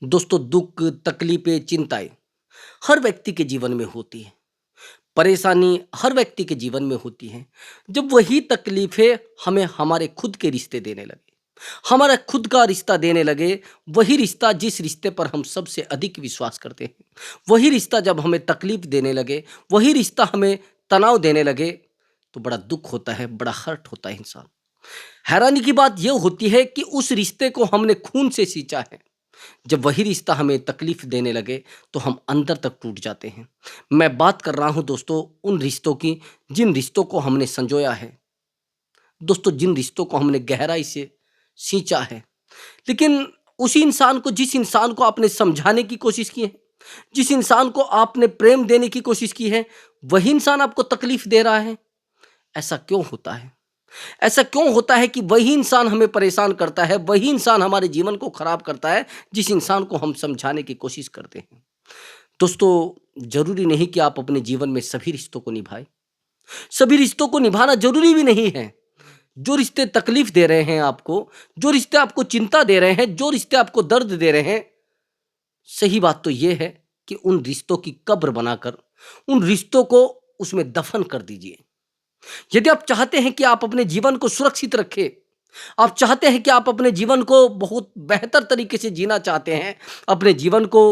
दोस्तों, दुख, तकलीफें, चिंताएं हर व्यक्ति के जीवन में होती है। परेशानी हर व्यक्ति के जीवन में होती है। जब वही तकलीफें हमें हमारे खुद के रिश्ते देने लगे, हमारा खुद का रिश्ता देने लगे, वही रिश्ता जिस रिश्ते पर हम सबसे अधिक विश्वास करते हैं, वही रिश्ता जब हमें तकलीफ देने लगे, वही रिश्ता हमें तनाव देने लगे, तो बड़ा दुख होता है, बड़ा हर्ट होता है इंसान। हैरानी की बात यह होती है कि उस रिश्ते को हमने खून से सींचा है, जब वही रिश्ता हमें तकलीफ देने लगे तो हम अंदर तक टूट जाते हैं। मैं बात कर रहा हूं दोस्तों उन रिश्तों की, जिन रिश्तों को हमने संजोया है, दोस्तों जिन रिश्तों को हमने गहराई से सींचा है। लेकिन उसी इंसान को, जिस इंसान को आपने समझाने की कोशिश की है, जिस इंसान को आपने प्रेम देने की कोशिश की है, वही इंसान आपको तकलीफ दे रहा है। ऐसा क्यों होता है? ऐसा क्यों होता है कि वही इंसान हमें परेशान करता है, वही इंसान हमारे जीवन को खराब करता है, जिस इंसान को हम समझाने की कोशिश करते हैं। दोस्तों, जरूरी नहीं कि आप अपने जीवन में सभी रिश्तों को निभाएं। सभी रिश्तों को निभाना जरूरी भी नहीं है। जो रिश्ते तकलीफ दे रहे हैं आपको, जो रिश्ते आपको चिंता दे रहे हैं, जो रिश्ते आपको दर्द दे रहे हैं, सही बात तो यह है कि उन रिश्तों की कब्र बनाकर उन रिश्तों को उसमें दफन कर दीजिए। यदि आप चाहते हैं कि आप अपने जीवन को सुरक्षित रखें, आप चाहते हैं कि आप अपने जीवन को बहुत बेहतर तरीके से जीना चाहते हैं, अपने जीवन को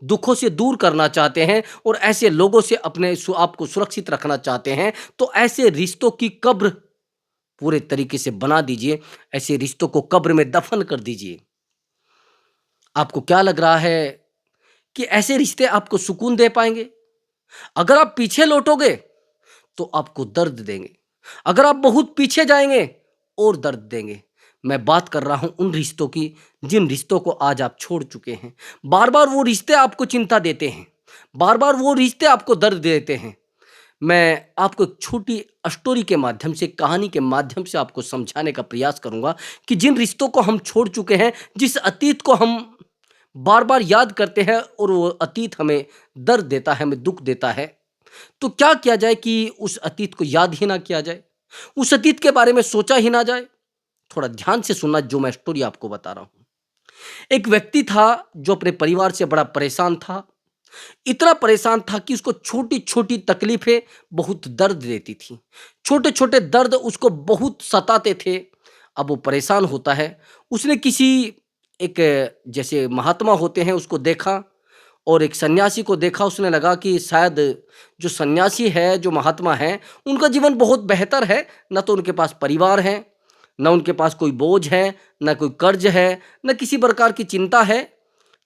दुखों से दूर करना चाहते हैं और ऐसे लोगों से आपको सुरक्षित रखना चाहते हैं, तो ऐसे रिश्तों की कब्र पूरे तरीके से बना दीजिए। ऐसे रिश्तों को कब्र में दफन कर दीजिए। आपको क्या लग रहा है कि ऐसे रिश्ते आपको सुकून दे पाएंगे? अगर आप पीछे लौटोगे तो आपको दर्द देंगे, अगर आप बहुत पीछे जाएंगे और दर्द देंगे। मैं बात कर रहा हूं उन रिश्तों की, जिन रिश्तों को आज आप छोड़ चुके हैं। बार बार वो रिश्ते आपको चिंता देते हैं, बार बार वो रिश्ते आपको दर्द देते हैं। मैं आपको एक छोटी स्टोरी के माध्यम से, कहानी के माध्यम से आपको समझाने का प्रयास करूंगा कि जिन रिश्तों को हम छोड़ चुके हैं, जिस अतीत को हम बार बार याद करते हैं और वो अतीत हमें दर्द देता है, हमें दुख देता है, तो क्या किया जाए कि उस अतीत को याद ही ना किया जाए, उस अतीत के बारे में सोचा ही ना जाए। थोड़ा ध्यान से सुनना जो मैं स्टोरी आपको बता रहा हूं। एक व्यक्ति था जो अपने परिवार से बड़ा परेशान था। इतना परेशान था कि उसको छोटी छोटी तकलीफें बहुत दर्द देती थी, छोटे छोटे दर्द उसको बहुत सताते थे। अब वो परेशान होता है। उसने किसी एक, जैसे महात्मा होते हैं, उसको देखा और एक सन्यासी को देखा। उसने लगा कि शायद जो सन्यासी है, जो महात्मा है, उनका जीवन बहुत बेहतर है। न तो उनके पास परिवार है, न उनके पास कोई बोझ है, न कोई कर्ज है, न किसी प्रकार की चिंता है।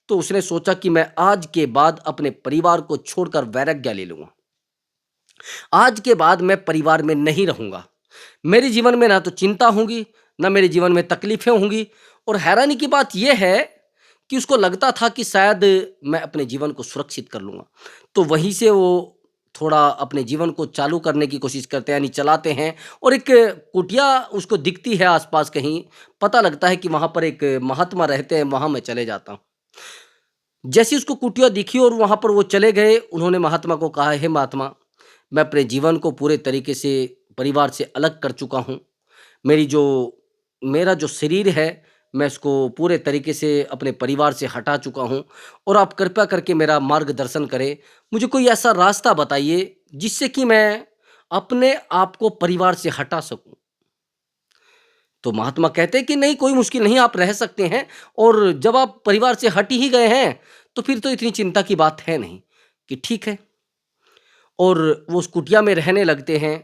तो उसने सोचा कि मैं आज के बाद अपने परिवार को छोड़कर वैराग्य ले लूंगा। आज के बाद मैं परिवार में नहीं रहूंगा। मेरे जीवन में ना तो चिंता होगी, ना मेरे जीवन में तकलीफें होंगी। और हैरानी की बात यह है कि उसको लगता था कि शायद मैं अपने जीवन को सुरक्षित कर लूंगा। तो वहीं से वो थोड़ा अपने जीवन को चालू करने की कोशिश करते हैं, यानी चलाते हैं। और एक कुटिया उसको दिखती है आसपास कहीं, पता लगता है कि वहां पर एक महात्मा रहते हैं, वहां मैं चले जाता हूँ। जैसे उसको कुटिया दिखी और वहां पर वो चले गए, उन्होंने महात्मा को कहा, हे महात्मा, मैं अपने जीवन को पूरे तरीके से परिवार से अलग कर चुका हूँ। मेरी जो मेरा जो शरीर है, मैं इसको पूरे तरीके से अपने परिवार से हटा चुका हूँ और आप कृपया करके मेरा मार्गदर्शन करें। मुझे कोई ऐसा रास्ता बताइए जिससे कि मैं अपने आप को परिवार से हटा सकूँ। तो महात्मा कहते हैं कि नहीं, कोई मुश्किल नहीं, आप रह सकते हैं। और जब आप परिवार से हट ही गए हैं, तो फिर तो इतनी चिंता की बात है नहीं। कि ठीक है। और वो उस कुटिया में रहने लगते हैं।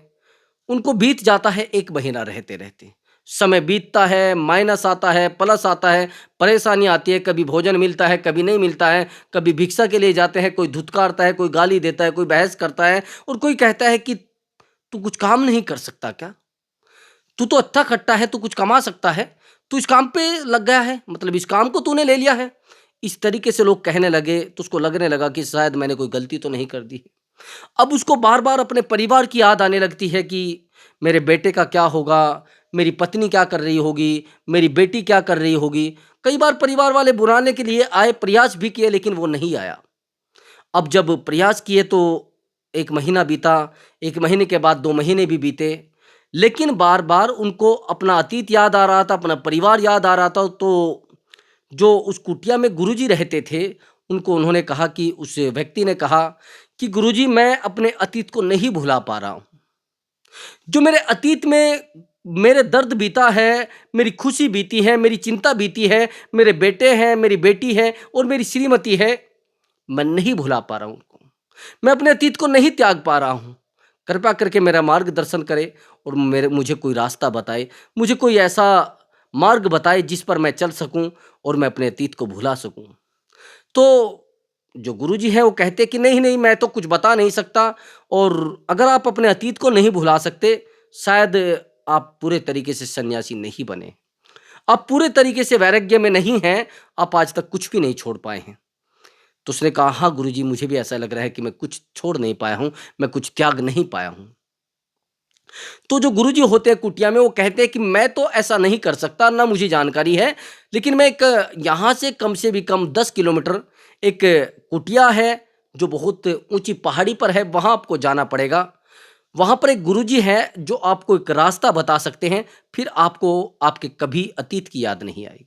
उनको बीत जाता है 1 महीना रहते रहते। समय बीतता है, माइनस आता है, प्लस आता है, परेशानी आती है। कभी भोजन मिलता है, कभी नहीं मिलता है। कभी भिक्षा के लिए जाते हैं, कोई धुतकारता है, कोई गाली देता है, कोई बहस करता है और कोई कहता है कि तू कुछ काम नहीं कर सकता क्या? तू तो अच्छा खट्टा है, तू कुछ कमा सकता है, तू इस काम पे लग गया है, मतलब इस काम को तूने ले लिया है। इस तरीके से लोग कहने लगे, तो उसको लगने लगा कि शायद मैंने कोई गलती तो नहीं कर दी। अब उसको बार बार अपने परिवार की याद आने लगती है कि मेरे बेटे का क्या होगा, मेरी पत्नी क्या कर रही होगी, मेरी बेटी क्या कर रही होगी। कई बार परिवार वाले बुलाने के लिए आए, प्रयास भी किए, लेकिन वो नहीं आया। अब जब प्रयास किए तो 1 महीना बीता, 1 महीने के बाद 2 महीने भी बीते, लेकिन बार-बार उनको अपना अतीत याद आ रहा था, अपना परिवार याद आ रहा था। तो जो उस कुटिया में गुरुजी रहते थे, उनको उन्होंने कहा कि उस व्यक्ति ने कहा कि गुरुजी मैं अपने अतीत को नहीं भुला पा रहा हूँ। जो मेरे अतीत में मेरे दर्द बीता है, मेरी खुशी बीती है, मेरी चिंता बीती है, मेरे बेटे हैं, मेरी बेटी है और मेरी श्रीमती है, मैं नहीं भुला पा रहा हूँ उनको। मैं अपने अतीत को नहीं त्याग पा रहा हूँ। कृपया करके मेरा मार्गदर्शन करे और मुझे कोई रास्ता बताए, मुझे कोई ऐसा मार्ग बताए जिस पर मैं चल सकूँ और मैं अपने अतीत को भुला सकूँ। तो जो गुरुजी हैं वो कहते कि नहीं, नहीं मैं तो कुछ बता नहीं सकता और अगर आप अपने अतीत को नहीं भुला सकते, शायद आप पूरे तरीके से सन्यासी नहीं बने। आप पूरे तरीके से वैराग्य में नहीं हैं, आप आज तक कुछ भी नहीं छोड़ पाए हैं। तो उसने कहा, हाँ गुरुजी मुझे भी ऐसा लग रहा है कि मैं कुछ छोड़ नहीं पाया हूँ, मैं कुछ त्याग नहीं पाया हूँ। तो जो गुरुजी होते हैं कुटिया में वो कहते हैं कि मैं तो ऐसा नहीं कर सकता, ना मुझे जानकारी है, लेकिन मैं एक यहाँ से भी कम 10 किलोमीटर एक कुटिया है जो बहुत ऊँची पहाड़ी पर है, वहाँ आपको जाना पड़ेगा। वहाँ पर एक गुरुजी हैं जो आपको एक रास्ता बता सकते हैं, फिर आपको आपके कभी अतीत की याद नहीं आएगी।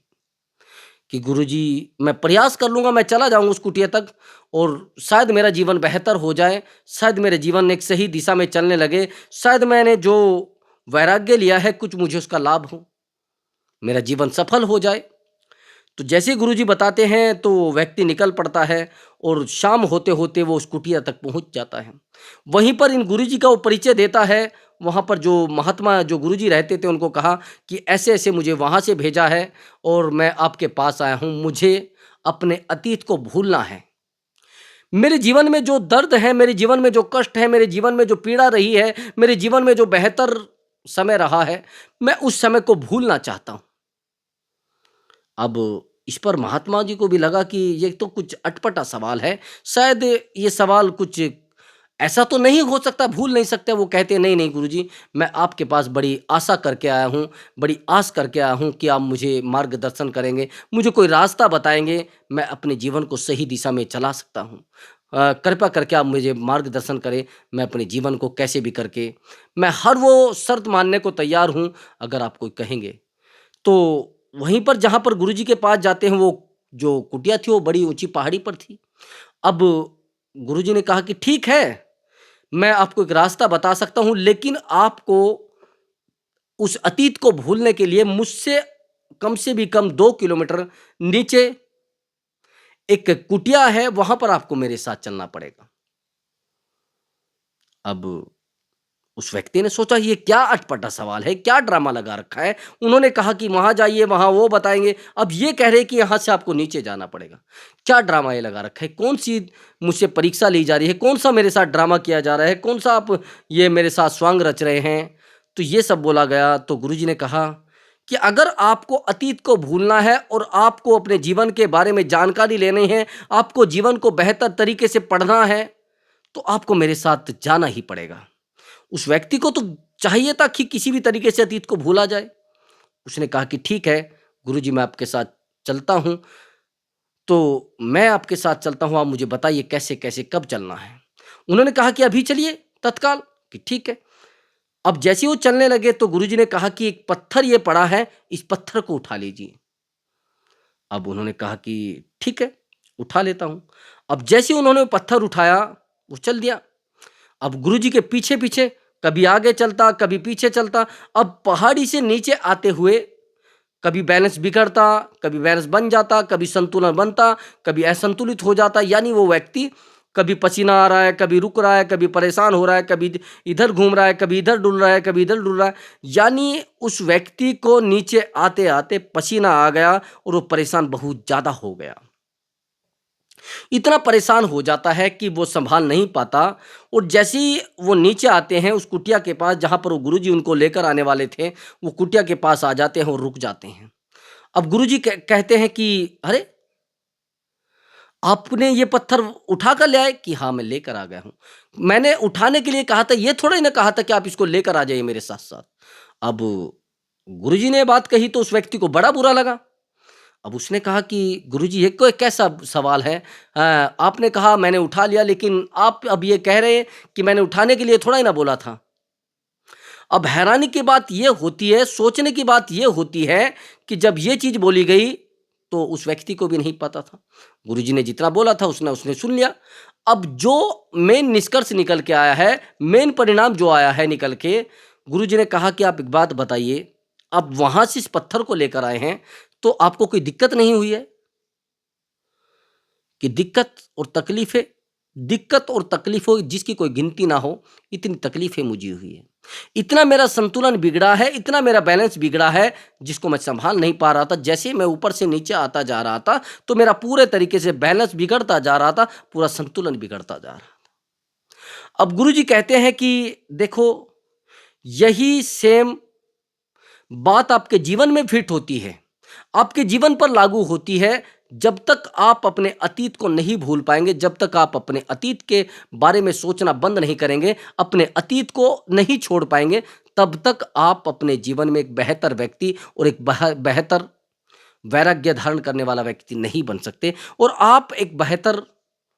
कि गुरुजी मैं प्रयास कर लूँगा, मैं चला जाऊँगा उस कुटिया तक और शायद मेरा जीवन बेहतर हो जाए, शायद मेरे जीवन एक सही दिशा में चलने लगे, शायद मैंने जो वैराग्य लिया है कुछ मुझे उसका लाभ हो, मेरा जीवन सफल हो जाए। तो जैसे ही गुरुजी बताते हैं तो वो व्यक्ति निकल पड़ता है और शाम होते-होते वो उस कुटिया तक पहुँच जाता है। वहीं पर इन गुरुजी का वो परिचय देता है, वहाँ पर जो महात्मा जो गुरुजी रहते थे उनको कहा कि ऐसे-ऐसे मुझे वहाँ से भेजा है और मैं आपके पास आया हूँ, मुझे अपने अतीत को भूलना है। मेरे जीवन में जो दर्द है, मेरे जीवन में जो कष्ट है, मेरे जीवन में जो पीड़ा रही है, मेरे जीवन में जो बेहतर समय रहा है, मैं उस समय को भूलना चाहता हूँ। अब इस पर महात्मा जी को भी लगा कि ये तो कुछ अटपटा सवाल है, शायद ये सवाल कुछ ऐसा तो नहीं हो सकता, भूल नहीं सकते। वो कहते नहीं, नहीं गुरुजी, मैं आपके पास बड़ी आशा करके आया हूँ, बड़ी आस करके आया हूँ कि आप मुझे मार्गदर्शन करेंगे, मुझे कोई रास्ता बताएँगे, मैं अपने जीवन को सही दिशा में चला सकता हूँ। कृपया करके आप मुझे मार्गदर्शन करें, मैं अपने जीवन को कैसे भी करके मैं हर वो शर्त मानने को तैयार हूँ, अगर आप कोई कहेंगे। तो वहीं पर जहाँ पर गुरुजी के पास जाते हैं, वो जो कुटिया थी वो बड़ी ऊँची पहाड़ी पर थी। अब गुरुजी ने कहा कि ठीक है, मैं आपको एक रास्ता बता सकता हूँ, लेकिन आपको उस अतीत को भूलने के लिए मुझसे कम से भी कम 2 किलोमीटर नीचे एक कुटिया है, वहाँ पर आपको मेरे साथ चलना पड़ेगा। अब उस व्यक्ति ने सोचा ये क्या अटपटा सवाल है, क्या ड्रामा लगा रखा है। उन्होंने कहा कि वहाँ जाइए, वहाँ वो बताएँगे। अब ये कह रहे हैं कि यहाँ से आपको नीचे जाना पड़ेगा। क्या ड्रामा ये लगा रखा है? कौन-सी मुझसे परीक्षा ली जा रही है? कौन-सा मेरे साथ ड्रामा किया जा रहा है? कौन-सा आप ये मेरे साथ स्वांग रच रहे हैं? तो ये सब बोला गया तो गुरुजी ने कहा कि अगर आपको अतीत को भूलना है और आपको अपने जीवन के बारे में जानकारी लेनी है, आपको जीवन को बेहतर तरीके से पढ़ना है, तो आपको मेरे साथ जाना ही पड़ेगा। उस व्यक्ति को तो चाहिए था कि किसी भी तरीके से अतीत को भूला जाए। उसने कहा कि ठीक है, गुरुजी मैं आपके साथ चलता हूँ, तो मैं आपके साथ चलता हूँ, आप मुझे बताइए कैसे-कैसे कब चलना है? उन्होंने कहा कि अभी चलिए तत्काल, कि ठीक है। अब जैसे ही वो चलने लगे तो गुरुजी ने कहा कि एक पत्थर ये पड़ा है, इस पत्थर को उठा लीजिए। अब उन्होंने कहा कि ठीक है, उठा लेता हूँ। अब जैसे ही उन्होंने वो पत्थर उठाया, वो चल दिया। अब गुरुजी के पीछे-पीछे कभी आगे चलता, कभी पीछे चलता। अब पहाड़ी से नीचे आते हुए कभी बैलेंस बिगड़ता, कभी बैलेंस बन जाता, कभी संतुलन बनता, कभी असंतुलित हो जाता। यानी वो व्यक्ति कभी पसीना आ रहा है, कभी रुक रहा है, कभी परेशान हो रहा है, कभी इधर घूम रहा है, कभी इधर डुल रहा है, कभी इधर डुल रहा है। यानी उस व्यक्ति को नीचे आते-आते पसीना आ गया और वो परेशान बहुत ज़्यादा हो गया। इतना परेशान हो जाता है कि वो सँभाल नहीं पाता और जैसे ही वो नीचे आते हैं उस कुटिया के पास जहाँ पर वो गुरुजी उनको लेकर आने वाले थे, वो कुटिया के पास आ जाते हैं और रुक जाते हैं। अब गुरुजी कहते हैं कि अरे! आपने ये पत्थर उठा कर ले आए? कि हाँ, मैं लेकर आ गया हूँ। मैंने उठाने के लिए कहा था, ये थोड़ा ही ना कहा था कि आप इसको लेकर आ जाइए मेरे साथ-साथ। अब गुरुजी ने ये बात कही तो उस व्यक्ति को बड़ा बुरा लगा। अब उसने कहा कि गुरुजी ये कोई कैसा सवाल है? आपने कहा मैंने उठा लिया लेकिन आप अब ये कह रहे हैं कि मैंने उठाने के लिए थोड़ा ही ना बोला था। अब हैरानी की बात ये होती है, सोचने की बात ये होती है कि जब ये चीज़ बोली गई तो उस व्यक्ति को भी नहीं पता था। गुरुजी ने जितना बोला था उसने उसने सुन लिया। अब जो मेन निष्कर्ष निकल के आया है, मेन परिणाम जो आया है निकल के, गुरुजी ने कहा कि आप एक बात बताइए, आप वहां से इस पत्थर को लेकर आए हैं तो आपको कोई दिक्कत नहीं हुई है? कि दिक्कत और तकलीफों जिसकी कोई गिनती ना हो, इतनी तकलीफें मुझे हुई है। इतना मेरा संतुलन बिगड़ा है, इतना मेरा बैलेंस बिगड़ा है, जिसको मैं संभाल नहीं पा रहा था। जैसे ही मैं ऊपर से नीचे आता जा रहा था, तो मेरा पूरे तरीके से बैलेंस बिगड़ता जा रहा था, पूरा संतुलन बिगड़ता जा रहा था। अब गुरुजी कहते हैं कि देखो, यही सेम बात आपके जीवन में फिट होती है, आपके जीवन पर लागू होती है। जब तक आप अपने अतीत को नहीं भूल पाएंगे, जब तक आप अपने अतीत के बारे में सोचना बंद नहीं करेंगे, अपने अतीत को नहीं छोड़ पाएंगे, तब तक आप अपने जीवन में एक बेहतर व्यक्ति और एक बेहतर वैराग्य धारण करने वाला व्यक्ति नहीं बन सकते, और आप एक बेहतर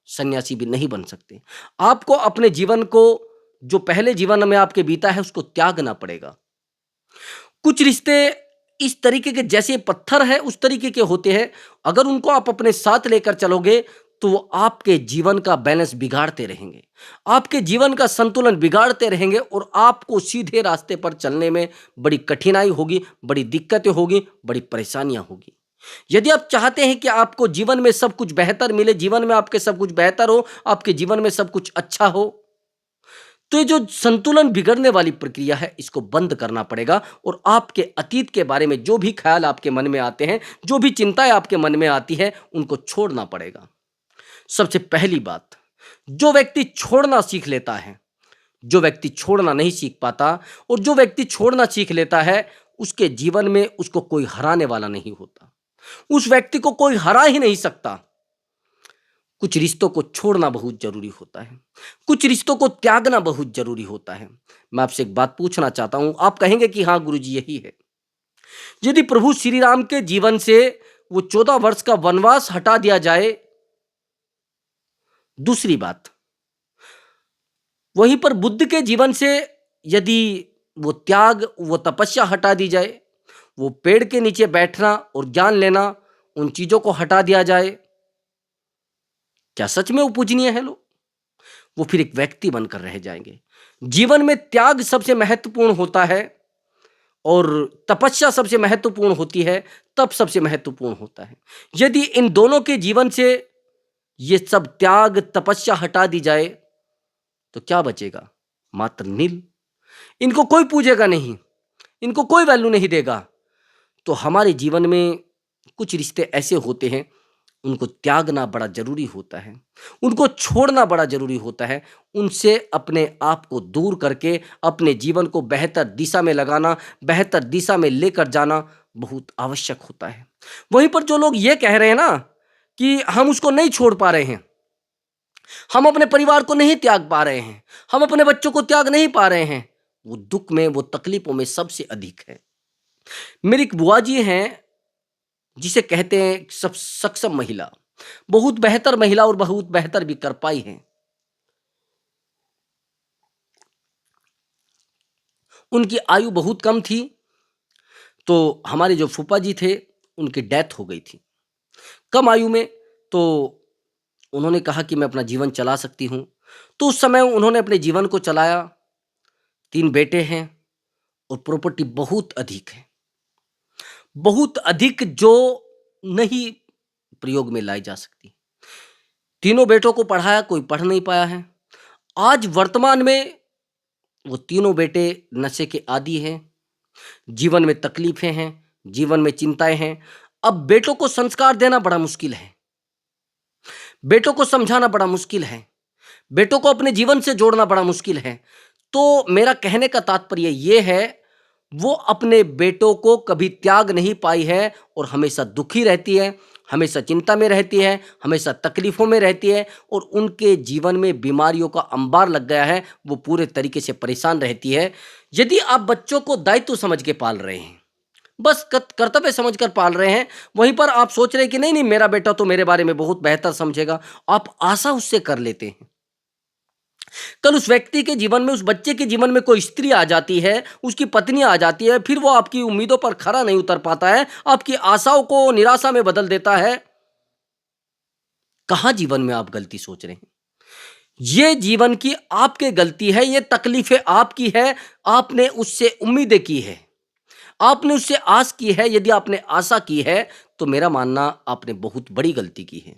सन्यासी भी नहीं बन सकते। आपको अपने जीवन को, जो पहले जीवन में आपके बीता है, उसको त्यागना पड़ेगा। कुछ रिश्ते इस तरीके के, जैसे पत्थर है उस तरीके के होते हैं, अगर उनको आप अपने साथ लेकर चलोगे तो वो आपके जीवन का बैलेंस बिगाड़ते रहेंगे, आपके जीवन का संतुलन बिगाड़ते रहेंगे, और आपको सीधे रास्ते पर चलने में बड़ी कठिनाई होगी, बड़ी दिक्कतें होगी, बड़ी परेशानियां होगी। यदि आप चाहते हैं कि आपको जीवन में सब कुछ बेहतर मिले, जीवन में आपके सब कुछ बेहतर हो, आपके जीवन में सब कुछ अच्छा हो, तो ये जो संतुलन बिगड़ने वाली प्रक्रिया है, इसको बंद करना पड़ेगा। और आपके अतीत के बारे में जो भी ख्याल आपके मन में आते हैं, जो भी चिंताएं आपके मन में आती है, उनको छोड़ना पड़ेगा। सबसे पहली बात, जो व्यक्ति छोड़ना सीख लेता है, जो व्यक्ति छोड़ना नहीं सीख पाता, और जो व्यक्ति छोड़ना सीख लेता है, उसके जीवन में उसको कोई हराने वाला नहीं होता, उस व्यक्ति को कोई हरा ही नहीं सकता। कुछ रिश्तों को छोड़ना बहुत जरूरी होता है, कुछ रिश्तों को त्यागना बहुत जरूरी होता है। मैं आपसे एक बात पूछना चाहता हूं, आप कहेंगे कि हाँ गुरुजी यही है। यदि प्रभु श्री राम के जीवन से वो 14 वर्ष का वनवास हटा दिया जाए, दूसरी बात, वहीं पर बुद्ध के जीवन से यदि वो त्याग, वो तपस्या हटा दी जाए, वो पेड़ के नीचे बैठना और ज्ञान लेना, उन चीजों को हटा दिया जाए, क्या सच में वो पूजनीय है लोग? वो फिर एक व्यक्ति बनकर रह जाएंगे। जीवन में त्याग सबसे महत्वपूर्ण होता है और तपस्या सबसे महत्वपूर्ण होती है, तप सबसे महत्वपूर्ण होता है। यदि इन दोनों के जीवन से ये सब त्याग तपस्या हटा दी जाए तो क्या बचेगा? मात्र नील। इनको कोई पूजेगा नहीं, इनको कोई वैल्यू नहीं देगा। तो हमारे जीवन में कुछ रिश्ते ऐसे होते हैं, उनको त्यागना बड़ा जरूरी होता है, उनको छोड़ना बड़ा जरूरी होता है। उनसे अपने आप को दूर करके अपने जीवन को बेहतर दिशा में लगाना, बेहतर दिशा में लेकर जाना बहुत आवश्यक होता है। वहीं पर जो लोग ये कह रहे हैं ना कि हम उसको नहीं छोड़ पा रहे हैं, हम अपने परिवार को नहीं त्याग पा रहे हैं, हम अपने बच्चों को त्याग नहीं पा रहे हैं, वो दुख में, वो तकलीफों में सबसे अधिक है। मेरी एक बुआ जी हैं, जिसे कहते हैं सब सक्षम महिला, बहुत बेहतर महिला और बहुत बेहतर भी कर पाई हैं। उनकी आयु बहुत कम थी, तो हमारे जो फूफा जी थे उनकी डेथ हो गई थी कम आयु में। तो उन्होंने कहा कि मैं अपना जीवन चला सकती हूँ, तो उस समय उन्होंने अपने जीवन को चलाया। 3 बेटे हैं और प्रॉपर्टी बहुत अधिक है, बहुत अधिक, जो नहीं प्रयोग में लाई जा सकती। तीनों बेटों को पढ़ाया, कोई पढ़ नहीं पाया है। आज वर्तमान में वो तीनों बेटे नशे के आदी हैं, जीवन में तकलीफें हैं, जीवन में चिंताएं हैं। अब बेटों को संस्कार देना बड़ा मुश्किल है, बेटों को समझाना बड़ा मुश्किल है, बेटों को अपने जीवन से जोड़ना बड़ा मुश्किल है। तो मेरा कहने का तात्पर्य ये है, वो अपने बेटों को कभी त्याग नहीं पाई है और हमेशा दुखी रहती है, हमेशा चिंता में रहती है, हमेशा तकलीफों में रहती है, और उनके जीवन में बीमारियों का अंबार लग गया है, वो पूरे तरीके से परेशान रहती है। यदि आप बच्चों को दायित्व समझ के पाल रहे हैं, बस कर्तव्य समझकर पाल रहे हैं, वहीं पर आप सोच रहे हैं कि नहीं नहीं मेरा बेटा तो मेरे बारे में बहुत बेहतर समझेगा, आप आशा उससे कर लेते हैं। कल उस व्यक्ति के जीवन में, उस बच्चे के जीवन में कोई स्त्री आ जाती है, उसकी पत्नी आ जाती है, फिर वो आपकी उम्मीदों पर खरा नहीं उतर पाता है, आपकी आशाओं को निराशा में बदल देता है। कहाँ जीवन में आप गलती सोच रहे हैं? ये जीवन की आपकी गलती है, ये तकलीफें आपकी है, आपने उससे उम्मीदें की है, आपने उससे आस की है। यदि आपने आशा की है, तो मेरा मानना आपने बहुत बड़ी गलती की है।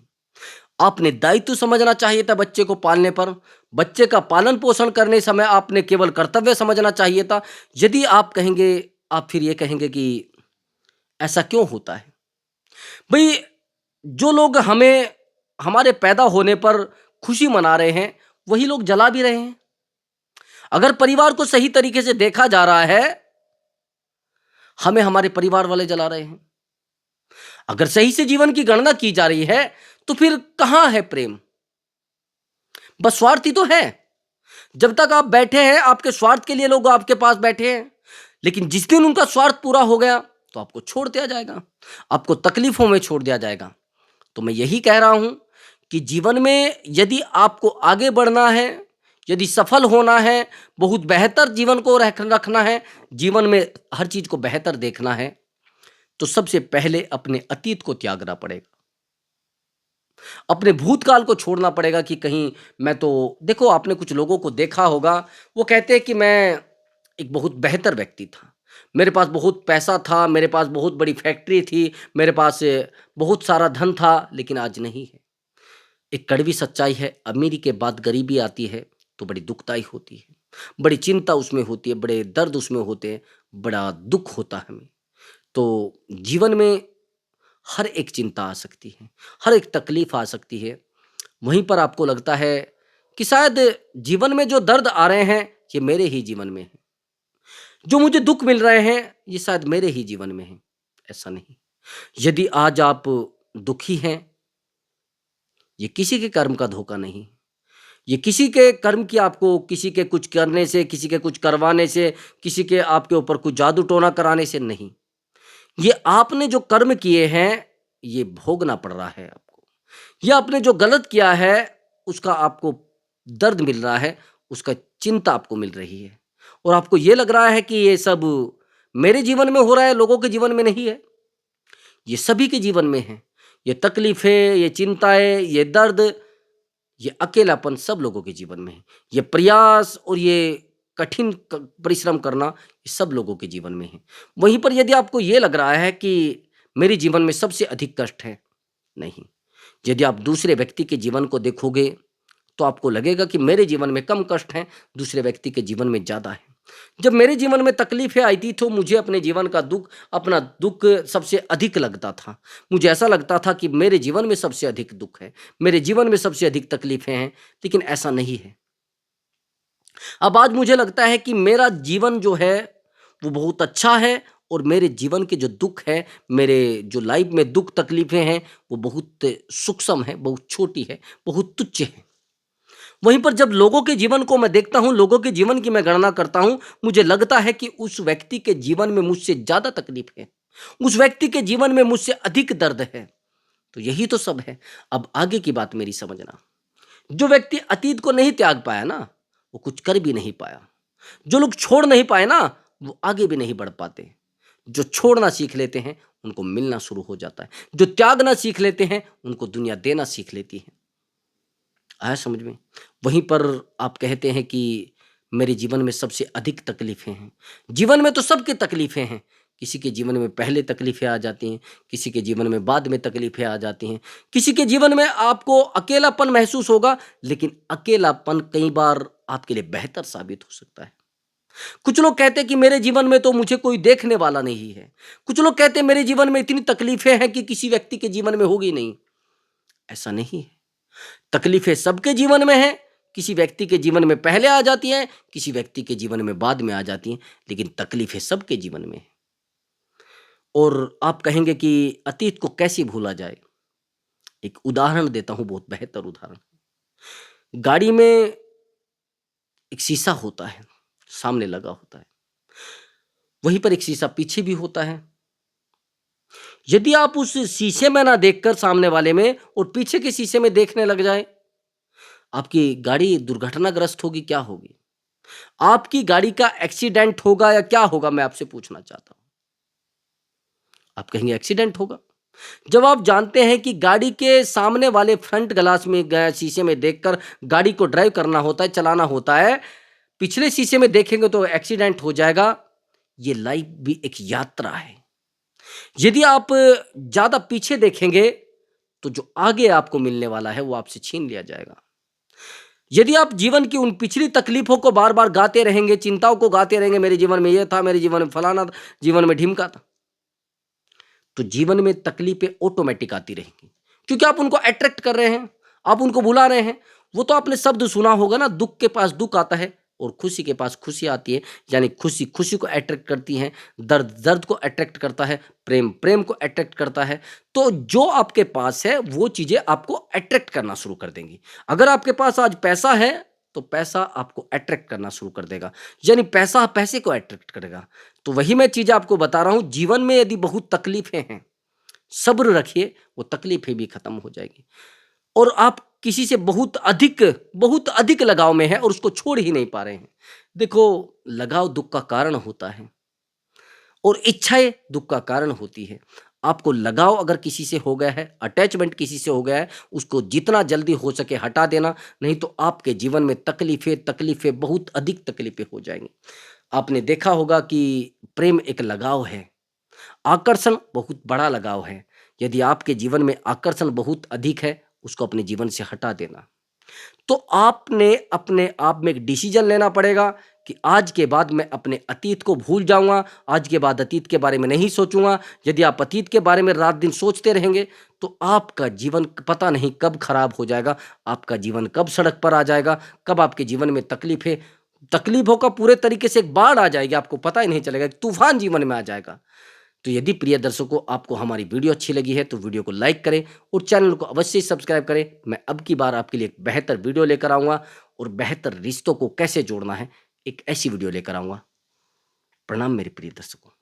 आपने दायित्व समझना चाहिए था बच्चे को पालने पर, बच्चे का पालन पोषण करने समय आपने केवल कर्तव्य समझना चाहिए था। यदि आप कहेंगे, आप फिर ये कहेंगे कि ऐसा क्यों होता है? भई, जो लोग हमें हमारे पैदा होने पर खुशी मना रहे हैं, वही लोग जला भी रहे हैं। अगर परिवार को सही तरीके से देखा जा रहा है, हमें हमारे परिवार वाले जला रहे हैं। अगर सही से जीवन की गणना की जा रही है, तो फिर कहाँ है प्रेम? बस स्वार्थ ही तो है। जब तक आप बैठे हैं, आपके स्वार्थ के लिए लोग आपके पास बैठे हैं, लेकिन जिस दिन उनका स्वार्थ पूरा हो गया, तो आपको छोड़ दिया जाएगा, आपको तकलीफों में छोड़ दिया जाएगा। तो मैं यही कह रहा हूं कि जीवन में यदि आपको आगे बढ़ना है, यदि सफल होना है, बहुत बेहतर जीवन को रखना है, जीवन में हर चीज को बेहतर देखना है, तो सबसे पहले अपने अतीत को त्यागना पड़ेगा, अपने भूतकाल को छोड़ना पड़ेगा। कि कहीं मैं तो, देखो आपने कुछ लोगों को देखा होगा, वो कहते हैं कि मैं एक बहुत बेहतर व्यक्ति था, मेरे पास बहुत पैसा था, मेरे पास बहुत बड़ी फैक्ट्री थी, मेरे पास बहुत सारा धन था, लेकिन आज नहीं है। एक कड़वी सच्चाई है, अमीरी के बाद गरीबी आती है तो बड़ी दुखदाई होती है, बड़ी चिंता उसमें होती है, बड़े दर्द उसमें होते हैं, बड़ा दुख होता है हमें। तो जीवन में हर एक चिंता आ सकती है, हर एक तकलीफ आ सकती है। वहीं पर आपको लगता है कि शायद जीवन में जो दर्द आ रहे हैं, ये मेरे ही जीवन में है, जो मुझे दुख मिल रहे हैं, ये शायद मेरे ही जीवन में है। ऐसा नहीं। यदि आज आप दुखी हैं, ये किसी के कर्म का धोखा नहीं, ये किसी के कर्म की, आपको किसी के कुछ करने से, किसी के कुछ करवाने से, किसी के आपके ऊपर कुछ जादू टोना कराने से नहीं। ये आपने जो कर्म किए हैं, ये भोगना पड़ रहा है आपको। ये आपने जो गलत किया है, उसका आपको दर्द मिल रहा है, उसका चिंता आपको मिल रही है, और आपको ये लग रहा है कि ये सब मेरे जीवन में हो रहा है, लोगों के जीवन में नहीं है। ये सभी के जीवन में है। ये तकलीफें, ये चिंताएं, ये दर्द, ये अकेलापन सब लोगों के जीवन में है। ये प्रयास और ये कठिन परिश्रम करना, ये सब लोगों के जीवन में है। वहीं पर यदि आपको ये लग रहा है कि मेरे जीवन में सबसे अधिक कष्ट है, नहीं। यदि आप दूसरे व्यक्ति के जीवन को देखोगे, तो आपको लगेगा कि मेरे जीवन में कम कष्ट हैं, दूसरे व्यक्ति के जीवन में ज़्यादा है। जब मेरे जीवन में तकलीफ़ें आई थी, तो मुझे अपने जीवन का दुःख, अपना दुःख सबसे अधिक लगता था। मुझे ऐसा लगता था कि मेरे जीवन में सबसे अधिक दुःख है, मेरे जीवन में सबसे अधिक तकलीफ़ें हैं, लेकिन ऐसा नहीं है। अब आज मुझे लगता है कि मेरा जीवन जो है, वो बहुत अच्छा है, और मेरे जीवन के जो दुःख है, मेरे जो लाइफ़ में दुःख तकलीफ़ें हैं, वो बहुत सूक्ष्म है, बहुत छोटी है, बहुत तुच्छ है। वहीं पर जब लोगों के जीवन को मैं देखता हूँ, लोगों के जीवन की मैं गणना करता हूँ, मुझे लगता है कि उस व्यक्ति के जीवन में मुझसे ज़्यादा तकलीफ है, उस व्यक्ति के जीवन में मुझसे अधिक दर्द है। तो यही तो सब है। अब आगे की बात मेरी समझना। जो व्यक्ति अतीत को नहीं त्याग पाया ना, वो कुछ कर भी नहीं पाया। जो लोग छोड़ नहीं पाए ना, वो आगे भी नहीं बढ़ पाते। जो छोड़ना सीख लेते हैं, उनको मिलना शुरू हो जाता है। जो त्यागना सीख लेते हैं, उनको दुनिया देना सीख लेती है। आया समझ में? वहीं पर आप कहते हैं कि मेरे जीवन में सबसे अधिक तकलीफ़ें हैं। जीवन में तो सबकी तकलीफ़ें हैं। किसी के जीवन में पहले तकलीफ़ें आ जाती हैं, किसी के जीवन में बाद में तकलीफ़ें आ जाती हैं। किसी के जीवन में आपको अकेलापन महसूस होगा, लेकिन अकेलापन कई बार आपके लिए बेहतर साबित हो सकता है। कुछ लोग कहते हैं कि मेरे जीवन में तो मुझे कोई देखने वाला नहीं है। कुछ लोग कहते हैं मेरे जीवन में इतनी तकलीफ़ें हैं कि किसी व्यक्ति के जीवन में होगी नहीं। ऐसा नहीं है। तकलीफें सबके जीवन में हैं, किसी व्यक्ति के जीवन में पहले आ जाती हैं, किसी व्यक्ति के जीवन में बाद में आ जाती हैं, लेकिन तकलीफें सबके जीवन में हैं। और आप कहेंगे कि अतीत को कैसे भूला जाए? एक उदाहरण देता हूँ, बहुत बेहतर उदाहरण। गाड़ी में एक शीशा होता है, सामने लगा होता है, वहीं पर एक शीशा पीछे भी होता है। यदि आप उस शीशे में ना देखकर सामने वाले में, और पीछे के शीशे में देखने लग जाए, आपकी गाड़ी दुर्घटनाग्रस्त होगी, क्या होगी? आपकी गाड़ी का एक्सीडेंट होगा या क्या होगा, मैं आपसे पूछना चाहता हूँ। आप कहेंगे एक्सीडेंट होगा। जब आप जानते हैं कि गाड़ी के सामने वाले फ्रंट ग्लास में शीशे में देखकर गाड़ी को ड्राइव करना होता है, चलाना होता है, पिछले शीशे में देखेंगे तो एक्सीडेंट हो जाएगा। ये लाइफ भी एक यात्रा है। यदि आप ज़्यादा पीछे देखेंगे, तो जो आगे आपको मिलने वाला है, वो आपसे छीन लिया जाएगा। यदि आप जीवन की उन पिछली तकलीफ़ों को बार-बार गाते रहेंगे, चिंताओं को गाते रहेंगे, मेरे जीवन में ये था, मेरे जीवन में फलाना था, जीवन में ढिमका था, तो जीवन में तकलीफ़ें ऑटोमैटिक आती रहेंगी। क्योंकि आप उनको अट्रैक्ट कर रहे हैं, आप उनको बुला रहे हैं। वो तो आपने शब्द सुना होगा ना, दुःख के पास दुःख आता है और खुशी के पास खुशी आती है। यानी खुशी खुशी को अट्रैक्ट करती है, दर्द दर्द को अट्रैक्ट करता है, प्रेम प्रेम को अट्रैक्ट करता है। तो जो आपके पास है, वो चीज़ें आपको अट्रैक्ट करना शुरू कर देंगी। अगर आपके पास आज पैसा है, तो पैसा आपको अट्रैक्ट करना शुरू कर देगा। यानी पैसा पैसे को अट्रैक्ट करेगा। तो वही मैं चीज़ आपको बता रहा हूँ, जीवन में यदि बहुत तकलीफ़ें हैं, सब्र रखिए, वो तकलीफ़ें भी खत्म हो जाएगी। और आप किसी से बहुत अधिक लगाव में हैं और उसको छोड़ ही नहीं पा रहे हैं। देखो, लगाव दुःख का कारण होता है और इच्छाएँ दुःख का कारण होती है। आपको लगाव अगर किसी से हो गया है, अटैचमेंट किसी से हो गया है, उसको जितना जल्दी हो सके हटा देना, नहीं तो आपके जीवन में तकलीफ़ें, बहुत अधिक तकलीफ़ें हो जाएँगी। आपने देखा होगा कि प्रेम एक लगाव है, आकर्षण बहुत बड़ा लगाव है। यदि आपके जीवन में आकर्षण बहुत अधिक है, उसको अपने जीवन से हटा देना। तो आपने अपने आप में एक डिसीजन लेना पड़ेगा कि आज के बाद मैं अपने अतीत को भूल जाऊँगा, आज के बाद अतीत के बारे में नहीं सोचूँगा। यदि आप अतीत के बारे में रात-दिन सोचते रहेंगे, तो आपका जीवन पता नहीं कब खराब हो जाएगा, आपका जीवन कब सड़क पर आ जाएगा, कब आपके जीवन में तकलीफ़ों का पूरे तरीके से एक बाढ़ आ जाएगी, आपको पता ही नहीं चलेगा, एक तूफ़ान जीवन में आ जाएगा। तो यदि प्रिय दर्शकों आपको हमारी वीडियो अच्छी लगी है तो वीडियो को लाइक करें और चैनल को अवश्य सब्सक्राइब करें। मैं अब की बार आपके लिए एक बेहतर वीडियो लेकर आऊँगा और बेहतर रिश्तों को कैसे जोड़ना है, एक ऐसी वीडियो लेकर आऊँगा। प्रणाम मेरे प्रिय दर्शकों।